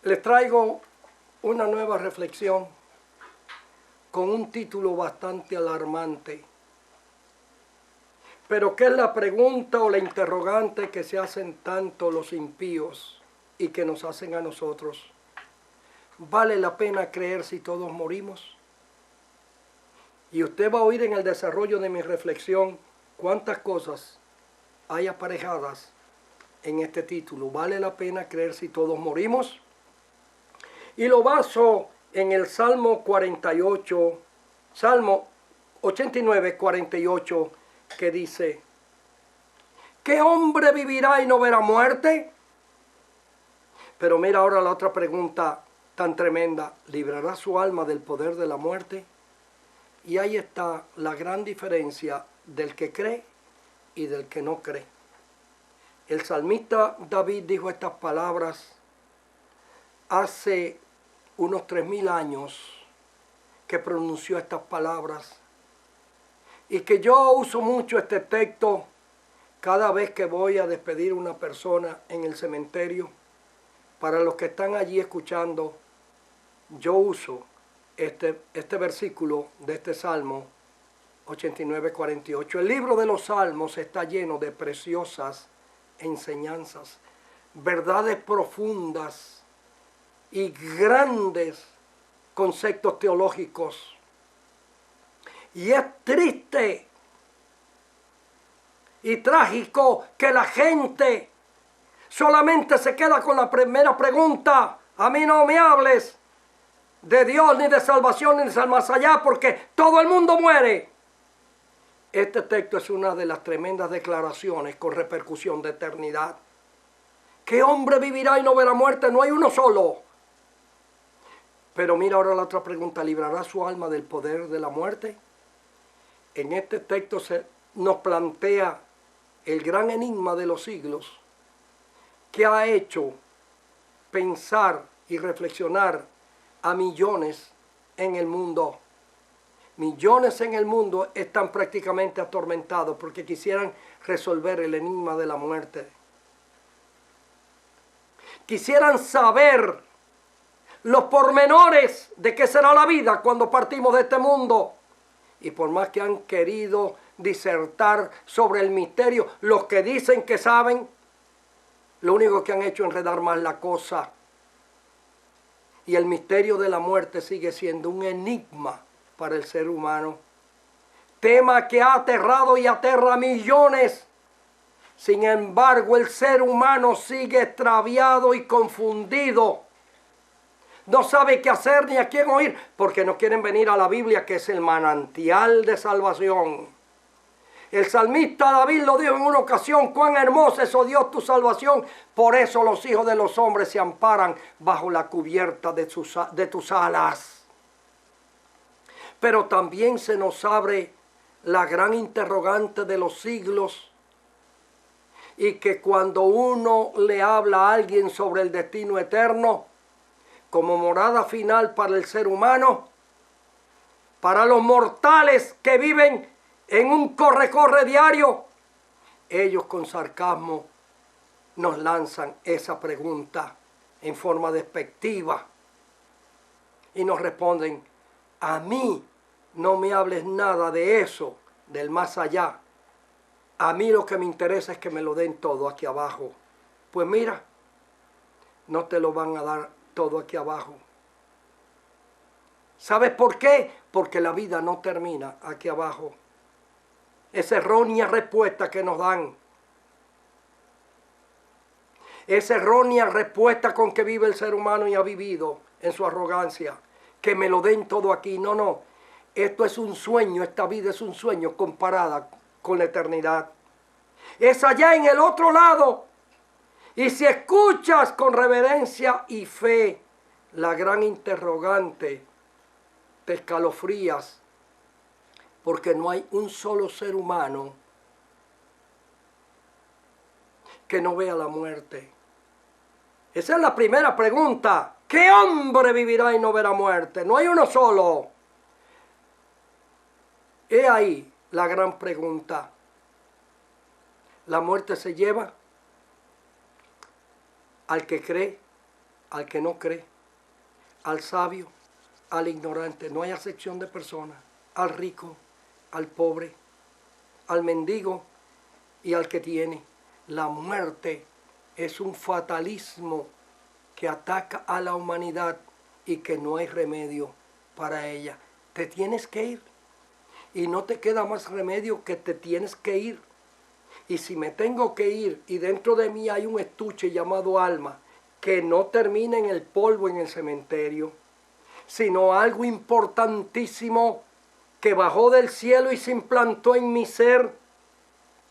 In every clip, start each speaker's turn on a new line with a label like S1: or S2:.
S1: Les traigo una nueva reflexión con un título bastante alarmante. Pero ¿qué es la pregunta o la interrogante que se hacen tanto los impíos y que nos hacen a nosotros? ¿Vale la pena creer si todos morimos? Y usted va a oír en el desarrollo de mi reflexión cuántas cosas hay aparejadas en este título. ¿Vale la pena creer si todos morimos? Y lo baso en el Salmo 48, Salmo 89, 48, que dice: ¿qué hombre vivirá y no verá muerte? Pero mira ahora la otra pregunta tan tremenda: ¿librará su alma del poder de la muerte? Y ahí está la gran diferencia del que cree y del que no cree. El salmista David dijo estas palabras hace unos 3000 años, que pronunció estas palabras, y que yo uso mucho este texto cada vez que voy a despedir a una persona en el cementerio. Para los que están allí escuchando, yo uso este versículo de este Salmo 89, 48. El libro de los Salmos está lleno de preciosas enseñanzas, verdades profundas y grandes conceptos teológicos. Y es triste y trágico que la gente solamente se queda con la primera pregunta: a mí no me hables de Dios, ni de salvación, ni de más allá, porque todo el mundo muere. Este texto es una de las tremendas declaraciones con repercusión de eternidad. ¿Qué hombre vivirá y no verá muerte? No hay uno solo. Pero mira ahora la otra pregunta: ¿librará su alma del poder de la muerte? En este texto nos plantea el gran enigma de los siglos, que ha hecho pensar y reflexionar a millones en el mundo. Millones en el mundo están prácticamente atormentados porque quisieran resolver el enigma de la muerte. Quisieran saber los pormenores de qué será la vida cuando partimos de este mundo. Y por más que han querido disertar sobre el misterio, los que dicen que saben, lo único que han hecho es enredar más la cosa. Y el misterio de la muerte sigue siendo un enigma para el ser humano. Tema que ha aterrado y aterra a millones. Sin embargo, el ser humano sigue extraviado y confundido. No sabe qué hacer ni a quién oír, porque no quieren venir a la Biblia, que es el manantial de salvación. El salmista David lo dijo en una ocasión: cuán hermosa es, oh Dios, tu salvación. Por eso los hijos de los hombres se amparan bajo la cubierta de tus alas. Pero también se nos abre la gran interrogante de los siglos, y que cuando uno le habla a alguien sobre el destino eterno como morada final para el ser humano, para los mortales que viven en un corre-corre diario, ellos con sarcasmo nos lanzan esa pregunta en forma despectiva y nos responden: a mí no me hables nada de eso, del más allá. A mí lo que me interesa es que me lo den todo aquí abajo. Pues mira, no te lo van a dar todo aquí abajo. ¿Sabes por qué? Porque la vida no termina aquí abajo. Esa errónea respuesta que nos dan, esa errónea respuesta con que vive el ser humano y ha vivido en su arrogancia, que me lo den todo aquí. No, no. Esto es un sueño, esta vida es un sueño comparada con la eternidad. Es allá en el otro lado. Y si escuchas con reverencia y fe la gran interrogante, te escalofrías, porque no hay un solo ser humano que no vea la muerte. Esa es la primera pregunta: ¿qué hombre vivirá y no verá muerte? No hay uno solo. He ahí la gran pregunta. La muerte se lleva al que cree al que no cree, al sabio, al ignorante. No hay acepción de personas, al rico, al pobre, al mendigo y al que tiene. La muerte es un fatalismo que ataca a la humanidad y que no hay remedio para ella. Te tienes que ir y no te queda más remedio que te tienes que ir. Y si me tengo que ir y dentro de mí hay un estuche llamado alma que no termina en el polvo en el cementerio, sino algo importantísimo que bajó del cielo y se implantó en mi ser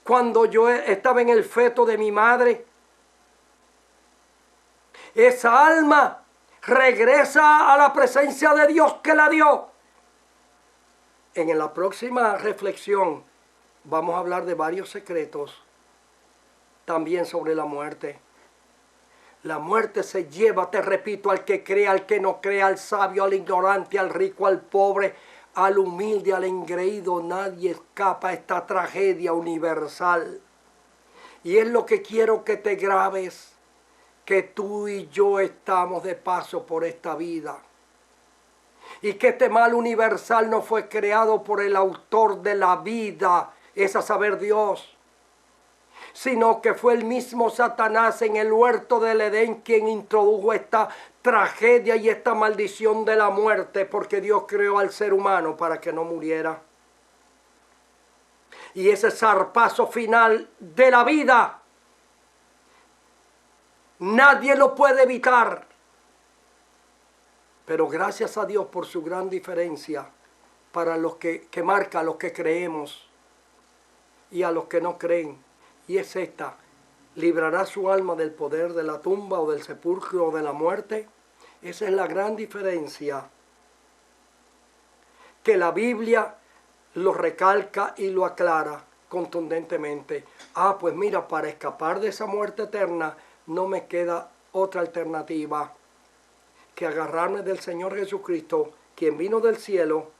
S1: cuando yo estaba en el feto de mi madre, esa alma regresa a la presencia de Dios que la dio. En la próxima reflexión vamos a hablar de varios secretos también sobre la muerte. La muerte se lleva, te repito, al que cree, al que no cree, al sabio, al ignorante, al rico, al pobre, al humilde, al engreído. Nadie escapa a esta tragedia universal. Y es lo que quiero que te grabes, que tú y yo estamos de paso por esta vida. Y que este mal universal no fue creado por el autor de la vida, es a saber Dios, sino que fue el mismo Satanás en el huerto del Edén quien introdujo esta tragedia y esta maldición de la muerte, porque Dios creó al ser humano para que no muriera. Y ese zarpazo final de la vida, nadie lo puede evitar. Pero gracias a Dios por su gran diferencia para los que marca a los que creemos y a los que no creen. Y es esta: librará su alma del poder de la tumba o del sepulcro o de la muerte. Esa es la gran diferencia que la Biblia lo recalca y lo aclara contundentemente. Pues mira, para escapar de esa muerte eterna no me queda otra alternativa que agarrarme del Señor Jesucristo, quien vino del cielo,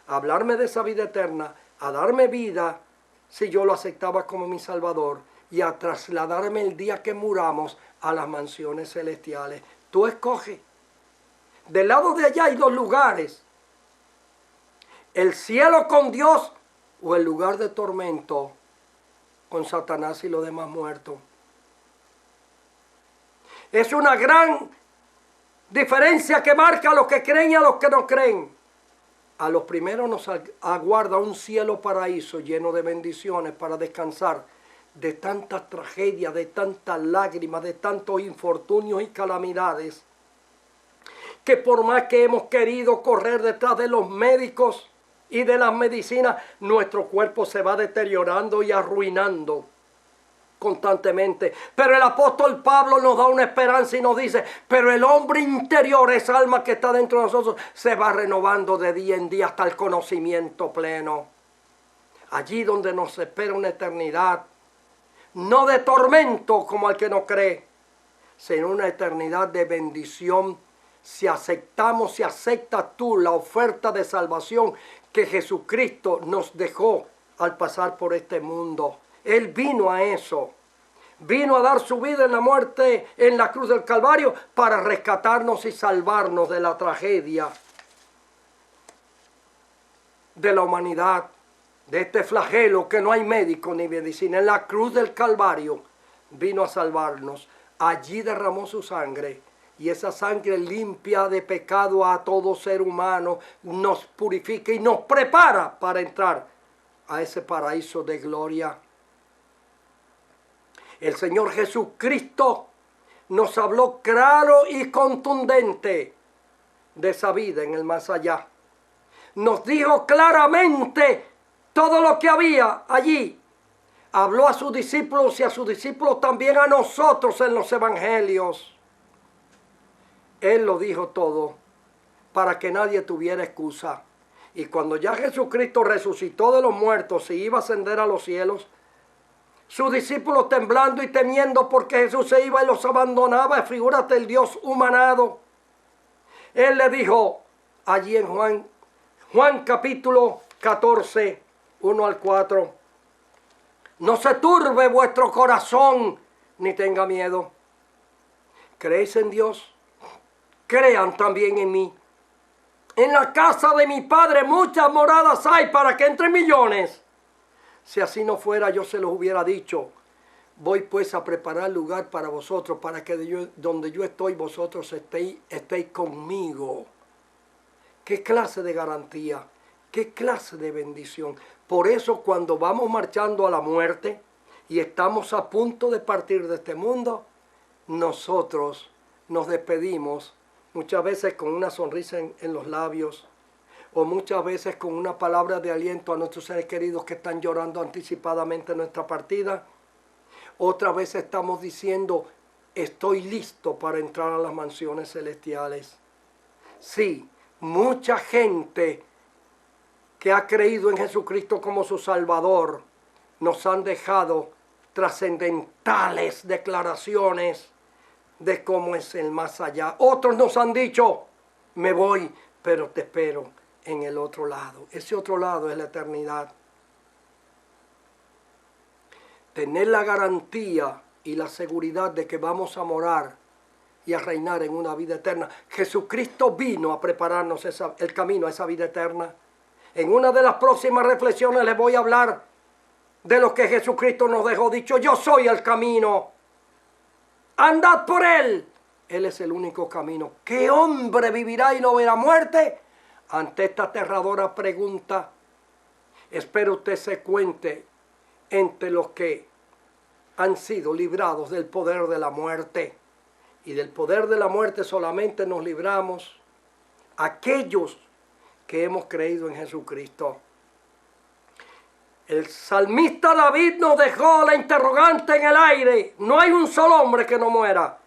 S1: a hablarme de esa vida eterna, a darme vida si yo lo aceptaba como mi Salvador, y a trasladarme el día que muramos a las mansiones celestiales. Tú escoge. Del lado de allá hay dos lugares: el cielo con Dios o el lugar de tormento con Satanás y los demás muertos. Es una gran diferencia que marca a los que creen y a los que no creen. A los primeros nos aguarda un cielo paraíso lleno de bendiciones para descansar de tantas tragedias, de tantas lágrimas, de tantos infortunios y calamidades, que por más que hemos querido correr detrás de los médicos y de las medicinas, nuestro cuerpo se va deteriorando y arruinando constantemente. Pero el apóstol Pablo nos da una esperanza y nos dice: pero el hombre interior, esa alma que está dentro de nosotros, se va renovando de día en día hasta el conocimiento pleno. Allí donde nos espera una eternidad, no de tormento como al que no cree, sino una eternidad de bendición. Si aceptamos, si aceptas tú la oferta de salvación que Jesucristo nos dejó al pasar por este mundo. Él vino a eso. Vino a dar su vida en la muerte, en la cruz del Calvario, para rescatarnos y salvarnos de la tragedia de la humanidad, de este flagelo que no hay médico ni medicina. En la cruz del Calvario vino a salvarnos. Allí derramó su sangre, y esa sangre limpia de pecado a todo ser humano, nos purifica y nos prepara para entrar a ese paraíso de gloria. El Señor Jesucristo nos habló claro y contundente de esa vida en el más allá. Nos dijo claramente todo lo que había allí. Habló a sus discípulos y a sus discípulos también a nosotros en los evangelios. Él lo dijo todo para que nadie tuviera excusa. Y cuando ya Jesucristo resucitó de los muertos y iba a ascender a los cielos, sus discípulos temblando y temiendo porque Jesús se iba y los abandonaba, figúrate el Dios humanado. Él le dijo allí en Juan capítulo 14, 1 al 4, no se turbe vuestro corazón ni tenga miedo. ¿Creéis en Dios? crean también en mí. En la casa de mi Padre muchas moradas hay para que entren millones. Si así no fuera, yo se los hubiera dicho. Voy pues a preparar lugar para vosotros, para que donde yo estoy, vosotros estéis conmigo. ¿Qué clase de garantía? ¿Qué clase de bendición? Por eso cuando vamos marchando a la muerte y estamos a punto de partir de este mundo, nosotros nos despedimos muchas veces con una sonrisa en los labios, o muchas veces con una palabra de aliento a nuestros seres queridos que están llorando anticipadamente nuestra partida. Otra vez estamos diciendo, estoy listo para entrar a las mansiones celestiales. Sí, mucha gente que ha creído en Jesucristo como su Salvador nos han dejado trascendentales declaraciones de cómo es el más allá. Otros nos han dicho, me voy, pero te espero en el otro lado. Ese otro lado es la eternidad. Tener la garantía y la seguridad de que vamos a morar y a reinar en una vida eterna. Jesucristo vino a prepararnos el camino a esa vida eterna. En una de las próximas reflexiones les voy a hablar de lo que Jesucristo nos dejó dicho. Yo soy el camino. Andad por él. Él es el único camino. ¿Qué hombre vivirá y no verá muerte? Ante esta aterradora pregunta, espero usted se cuente entre los que han sido librados del poder de la muerte. Y del poder de la muerte solamente nos libramos aquellos que hemos creído en Jesucristo. El salmista David nos dejó la interrogante en el aire. No hay un solo hombre que no muera.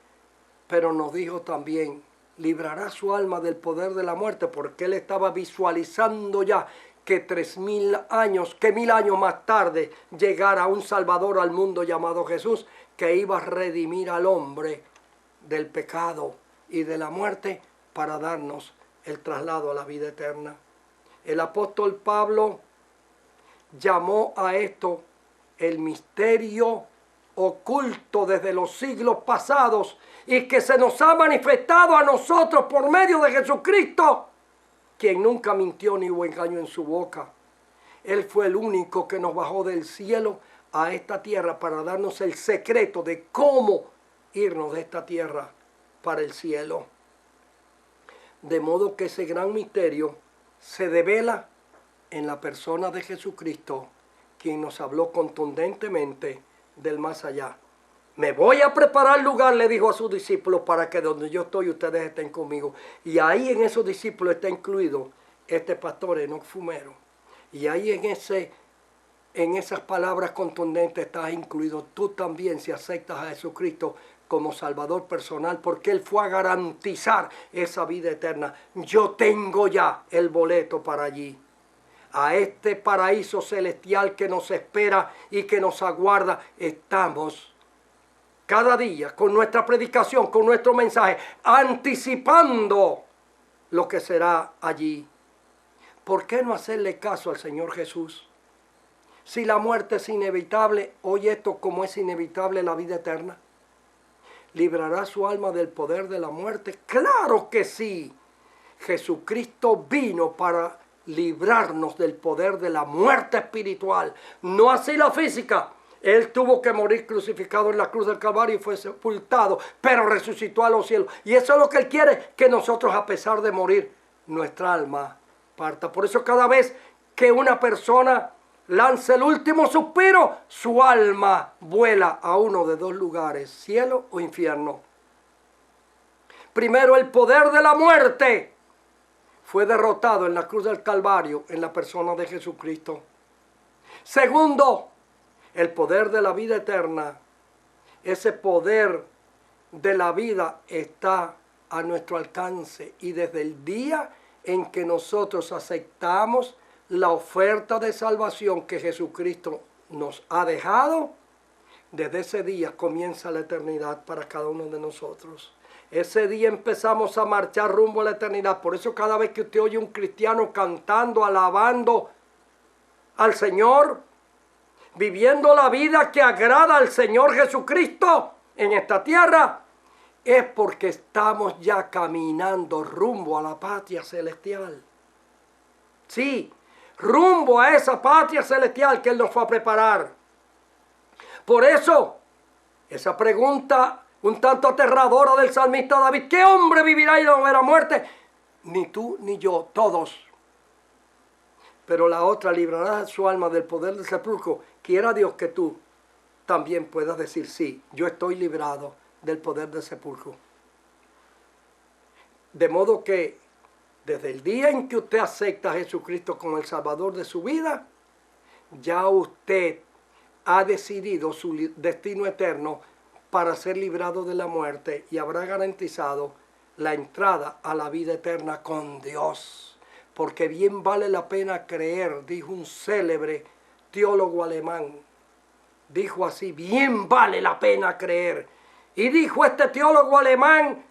S1: Pero nos dijo también, librará su alma del poder de la muerte, porque él estaba visualizando ya que 3000 años, que 1000 años más tarde llegara un Salvador al mundo llamado Jesús, que iba a redimir al hombre del pecado y de la muerte para darnos el traslado a la vida eterna. El apóstol Pablo llamó a esto el misterio oculto desde los siglos pasados y que se nos ha manifestado a nosotros por medio de Jesucristo, quien nunca mintió ni hubo engaño en su boca. Él fue el único que nos bajó del cielo a esta tierra para darnos el secreto de cómo irnos de esta tierra para el cielo. De modo que ese gran misterio se devela en la persona de Jesucristo, quien nos habló contundentemente del más allá. Me voy a preparar lugar, le dijo a sus discípulos, para que donde yo estoy ustedes estén conmigo. Y ahí en esos discípulos está incluido este pastor Enoc Fumero. Y ahí en esas palabras contundentes estás incluido tú también, si aceptas a Jesucristo como Salvador personal, porque Él fue a garantizar esa vida eterna. Yo tengo ya el boleto para allí, a este paraíso celestial que nos espera y que nos aguarda. Estamos cada día con nuestra predicación, con nuestro mensaje, anticipando lo que será allí. ¿Por qué no hacerle caso al Señor Jesús? Si la muerte es inevitable, oye esto, como es inevitable la vida eterna. ¿Librará su alma del poder de la muerte? ¡Claro que sí! Jesucristo vino para librarnos del poder de la muerte espiritual, no así la física. Él tuvo que morir crucificado en la cruz del Calvario y fue sepultado, pero resucitó a los cielos. Y eso es lo que Él quiere, que nosotros, a pesar de morir, nuestra alma parta. Por eso cada vez que una persona lanza el último suspiro, su alma vuela a uno de dos lugares, cielo o infierno. Primero, el poder de la muerte fue derrotado en la cruz del Calvario en la persona de Jesucristo. Segundo, el poder de la vida eterna. Ese poder de la vida está a nuestro alcance, y desde el día en que nosotros aceptamos la oferta de salvación que Jesucristo nos ha dejado, desde ese día comienza la eternidad para cada uno de nosotros. Ese día empezamos a marchar rumbo a la eternidad. Por eso cada vez que usted oye un cristiano cantando, alabando al Señor, viviendo la vida que agrada al Señor Jesucristo en esta tierra, es porque estamos ya caminando rumbo a la patria celestial. Sí, rumbo a esa patria celestial que Él nos fue a preparar. Por eso, esa pregunta un tanto aterradora del salmista David, ¿qué hombre vivirá y no verá muerte? Ni tú ni yo, todos. Pero la otra, librará su alma del poder del sepulcro. Quiera Dios que tú también puedas decir, sí, yo estoy librado del poder del sepulcro. De modo que desde el día en que usted acepta a Jesucristo como el Salvador de su vida, ya usted ha decidido su destino eterno para ser librado de la muerte y habrá garantizado la entrada a la vida eterna con Dios. Porque bien vale la pena creer, dijo un célebre teólogo alemán. Dijo así, bien vale la pena creer. Y dijo este teólogo alemán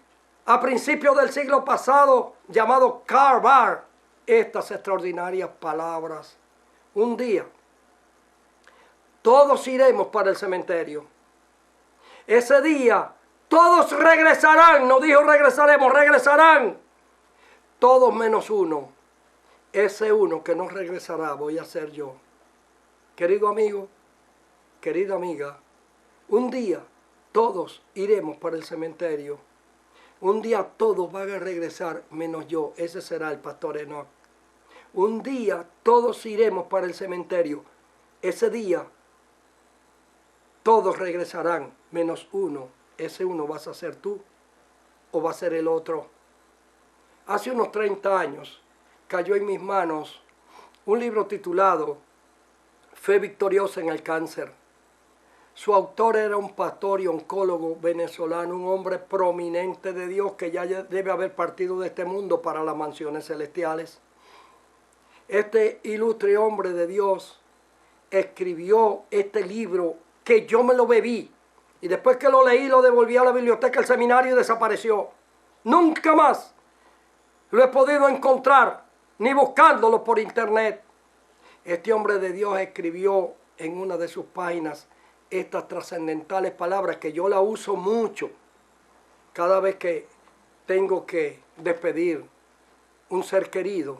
S1: a principios del siglo pasado, llamado Karl Barth, estas extraordinarias palabras. Un día, todos iremos para el cementerio. Ese día, todos regresarán, no dijo regresaremos, regresarán. Todos menos uno. Ese uno que no regresará voy a ser yo. Querido amigo, querida amiga, un día todos iremos para el cementerio. Un día todos van a regresar menos yo. Ese será el pastor Enoch. Un día todos iremos para el cementerio. Ese día todos regresarán menos uno. Ese uno vas a ser tú o va a ser el otro. Hace unos 30 años cayó en mis manos un libro titulado Fe victoriosa en el cáncer. Su autor era un pastor y oncólogo venezolano, un hombre prominente de Dios que ya debe haber partido de este mundo para las mansiones celestiales. Este ilustre hombre de Dios escribió este libro que yo me lo bebí. Y después que lo leí, lo devolví a la biblioteca del seminario y desapareció. Nunca más lo he podido encontrar, ni buscándolo por internet. Este hombre de Dios escribió en una de sus páginas estas trascendentales palabras que yo la uso mucho cada vez que tengo que despedir un ser querido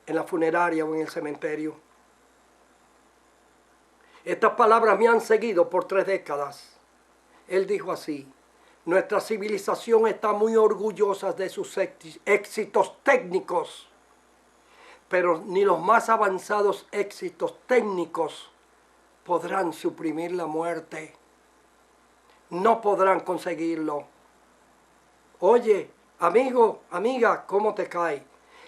S1: en la funeraria o en el cementerio. Estas palabras me han seguido por 3 décadas. Él dijo así: nuestra civilización está muy orgullosa de sus éxitos técnicos, pero ni los más avanzados éxitos técnicos podrán suprimir la muerte. No podrán conseguirlo. Oye, amigo, amiga, ¿cómo te cae?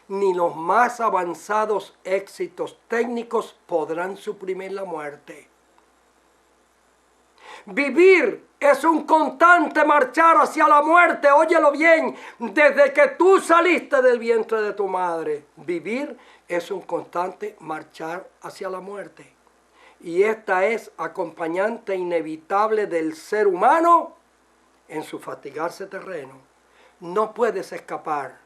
S1: Ni los más avanzados éxitos técnicos podrán suprimir la muerte. Vivir es un constante marchar hacia la muerte. Óyelo bien, desde que tú saliste del vientre de tu madre. Vivir es un constante marchar hacia la muerte. Y esta es acompañante inevitable del ser humano en su fatigarse terreno. No puedes escapar.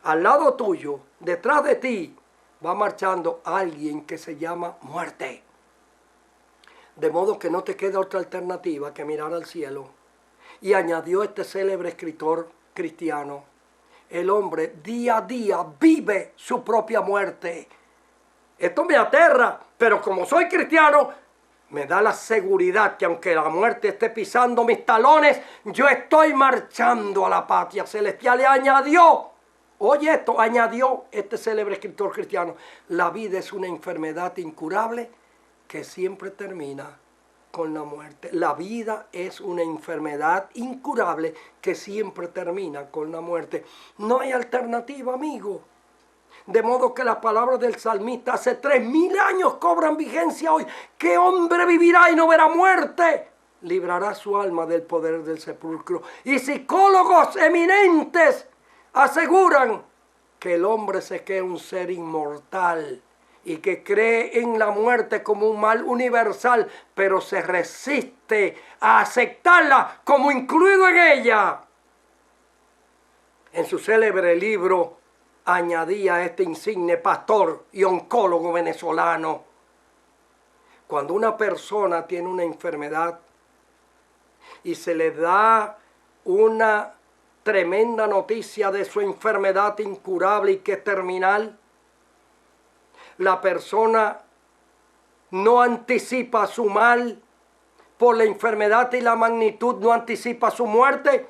S1: Al lado tuyo, detrás de ti, va marchando alguien que se llama muerte. De modo que no te queda otra alternativa que mirar al cielo. Y añadió este célebre escritor cristiano: el hombre día a día vive su propia muerte. Esto me aterra, pero como soy cristiano, me da la seguridad que aunque la muerte esté pisando mis talones, yo estoy marchando a la patria celestial. Y añadió, oye esto, añadió este célebre escritor cristiano: la vida es una enfermedad incurable que siempre termina con la muerte. La vida es una enfermedad incurable que siempre termina con la muerte. No hay alternativa, amigo. De modo que las palabras del salmista hace 3000 años cobran vigencia hoy. ¿Qué hombre vivirá y no verá muerte? Librará su alma del poder del sepulcro. Y psicólogos eminentes aseguran que el hombre se cree un ser inmortal y que cree en la muerte como un mal universal, pero se resiste a aceptarla como incluido en ella. En su célebre libro añadía este insigne pastor y oncólogo venezolano: cuando una persona tiene una enfermedad y se le da una tremenda noticia de su enfermedad incurable y que es terminal, la persona no anticipa su mal por la enfermedad y la magnitud, no anticipa su muerte,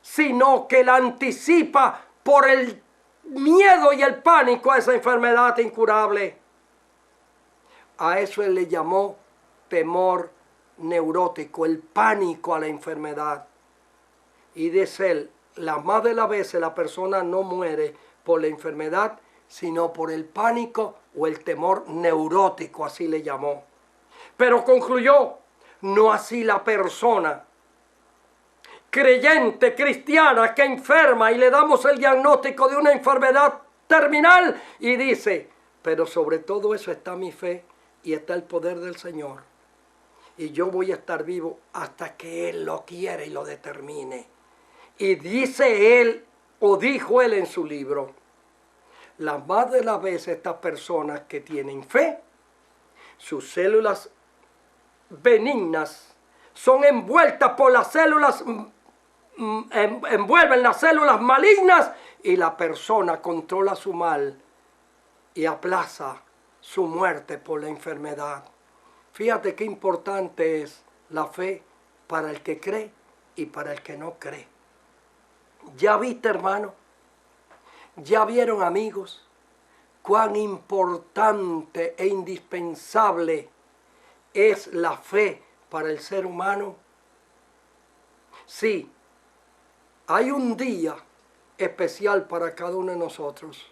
S1: sino que la anticipa por el miedo y el pánico a esa enfermedad incurable. A eso él le llamó temor neurótico, el pánico a la enfermedad. Y dice él, la más de las veces la persona no muere por la enfermedad, sino por el pánico o el temor neurótico, así le llamó. Pero concluyó, no así la persona creyente, cristiana, que enferma y le damos el diagnóstico de una enfermedad terminal y dice, pero sobre todo eso está mi fe y está el poder del Señor. Y yo voy a estar vivo hasta que Él lo quiera y lo determine. Y dice él, o dijo él en su libro, la más de las veces estas personas que tienen fe, sus células benignas son envueltas por las células, envuelven las células malignas y la persona controla su mal y aplaza su muerte por la enfermedad. Fíjate qué importante es la fe para el que cree y para el que no cree. ¿Ya viste, hermano? ¿Ya vieron, amigos, cuán importante e indispensable es la fe para el ser humano? Sí, hay un día especial para cada uno de nosotros.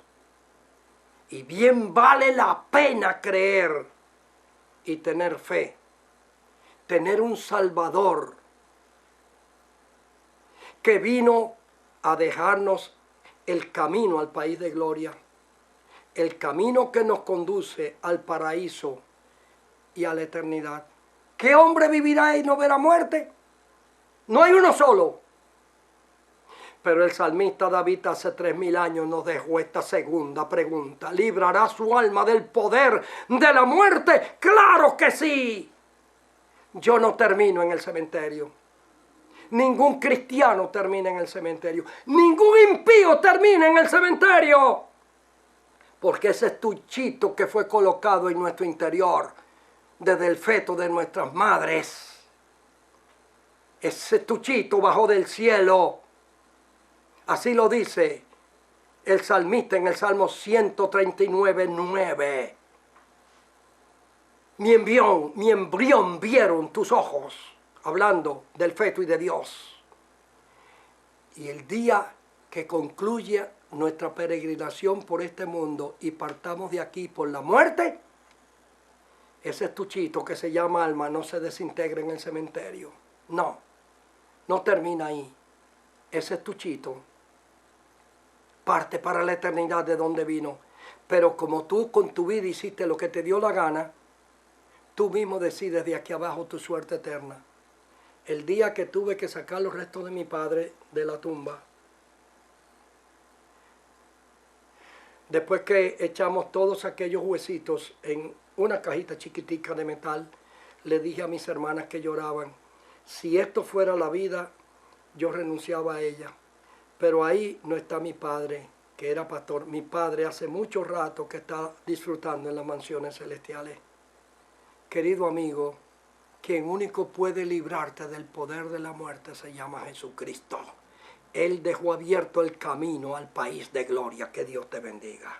S1: Y bien vale la pena creer y tener fe. Tener un Salvador que vino a dejarnos el camino al país de gloria. El camino que nos conduce al paraíso y a la eternidad. ¿Qué hombre vivirá y no verá muerte? No hay uno solo. Pero el salmista David hace 3000 años nos dejó esta segunda pregunta. ¿Librará su alma del poder de la muerte? ¡Claro que sí! Yo no termino en el cementerio. Ningún cristiano termina en el cementerio. Ningún impío termina en el cementerio. Porque ese estuchito que fue colocado en nuestro interior desde el feto de nuestras madres, ese estuchito bajó del cielo. Así lo dice el salmista en el Salmo 139:9. Mi embrión vieron tus ojos, hablando del feto y de Dios. Y el día que concluya nuestra peregrinación por este mundo y partamos de aquí por la muerte, ese estuchito que se llama alma no se desintegra en el cementerio. No, no termina ahí. Ese estuchito parte para la eternidad de donde vino. Pero como tú con tu vida hiciste lo que te dio la gana, tú mismo decides de aquí abajo tu suerte eterna. El día que tuve que sacar los restos de mi padre de la tumba, después que echamos todos aquellos huesitos en una cajita chiquitica de metal, le dije a mis hermanas que lloraban, si esto fuera la vida, yo renunciaba a ella. Pero ahí no está mi padre, que era pastor. Mi padre hace mucho rato que está disfrutando en las mansiones celestiales. Querido amigo, quien único puede librarte del poder de la muerte se llama Jesucristo. Él dejó abierto el camino al país de gloria. Que Dios te bendiga.